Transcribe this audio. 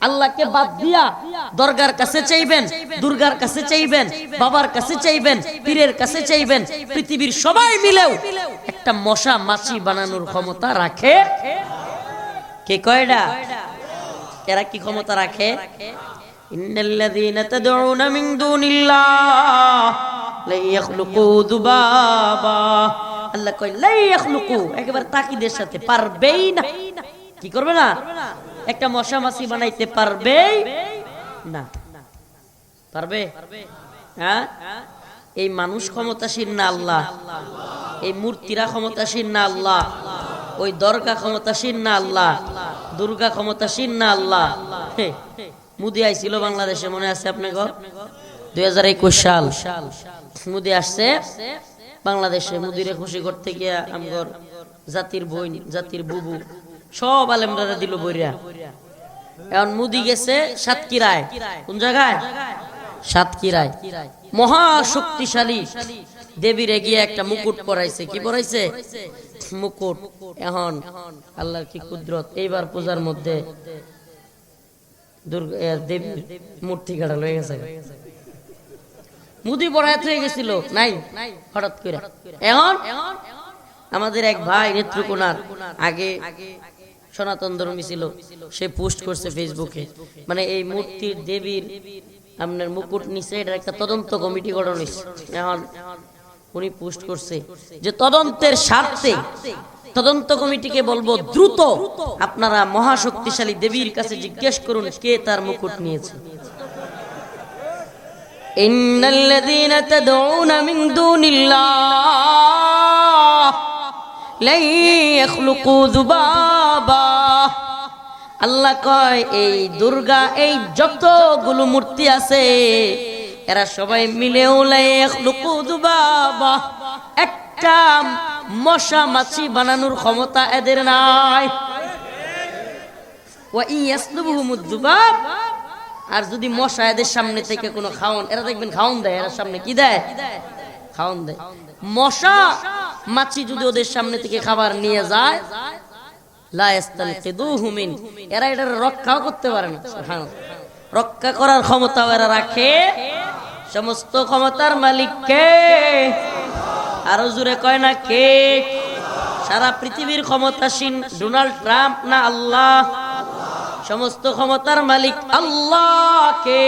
আল্লাহকে বাদ দিয়া দরগার কাছে চাইবেন, দুর্গার কাছে চাইবেন, বাবার কাছে চাইবেন, পীরের কাছে চাইবেন, পৃথিবীর সবাই মিলেও একটা মশা মাছি বানানোর ক্ষমতা রাখে কে কয়টা? এরা কি ক্ষমতা রাখে? ইন্নাল্লাযীনা তাদউনা মিন দুনিল্লাহ লা ইয়াখলুকু যুবাবা। আল্লাহ কয় লা ইয়াখলুকু, একেবারে তাকিদের সাথে, পারবেই না। কি করবে না? একটা মশা মাছি বানাইতে পারবে না। পারবে? হ্যাঁ, এই মানুষ ক্ষমতাসীন না আল্লাহ? এই মূর্তিরা ক্ষমতাসীন না আল্লাহ? ওই দরগা ক্ষমতাসীন না আল্লাহ? দুর্গা ক্ষমতাসীন না আল্লাহ? মোদি আইছিল বাংলাদেশে, মনে আছে আপনাকে? 2021 সাল মোদি আসছে বাংলাদেশে। মোদিরে খুশি করতে গিয়া আমগর জাতির বই, জাতির বুবু সব আলেমরা দিল বইরা। এখন মোদি গেছে সাতক্ষীরায়। কোন জায়গায়? সাতক্ষীরায়। মহা শক্তিশালী দেবীর গিয়ে একটা মুকুট পরাইছে। কি পরাইছে? মুকুট। এখন আল্লাহর কি কুদরত, এইবার পূজার মধ্যে দুর্গা দেবীর মূর্তি গাড়া লয়ে গেছে। মুদি পড়ায় হয়ে গেছিল নাই হঠাৎ করে। এখন আমাদের এক ভাই নেত্রকোনার, আগে সনাতন ধর্মী ছিল, সে পোস্ট করছে ফেসবুকে, মানে এই মূর্তির দেবীর আপনার মুকুট নিচে এটা একটা তদন্ত কমিটি গঠন হয়েছে। এখন উনি পোস্ট করছে যে তদন্তের স্বার্থে তদন্ত কমিটিকে বলবো, দ্রুত আপনারা মহাশক্তিশালী দেবীর কাছে জিজ্ঞেস করুন কে তার মুকুট নিয়েছে। ইন্নাল্লাযীনা তাদউনা মিন দুনিল্লাহ লা ইয়াখলুকু যুবাবা। আল্লাহ কয় এই দুর্গা, এই যতগুলো মূর্তি আছে এরা সবাই মিলেও লা ইয়াখলুকু যুবাবা, একটা মশা মাছি বানানোর ক্ষমতা এদের নাই। ওয়া ইয়াসলুবুহুমুয যুবাব, আর যদি মশা এদের সামনে থেকে কোনো খাওন, এরা দেখবেন খাওন দেয়, এরা সামনে কি দেয়? খাওন দেয়। মশা মাছি যদি ওদের সামনে থেকে খাবার নিয়ে যায়, লা ইস্তানকিদুহু মিন, এরা এটা রক্ষাও করতে পারে না। সুবহানাল্লাহ, রক্ষা করার ক্ষমতাও এরা রাখে। সমস্ত ক্ষমতার মালিক কে? আরো জোরে কয় না কে? সারা পৃথিবীর ক্ষমতাসীন ডোনাল্ড ট্রাম্প না আল্লাহ? সমস্ত ক্ষমতার মালিক আল্লাহ কে?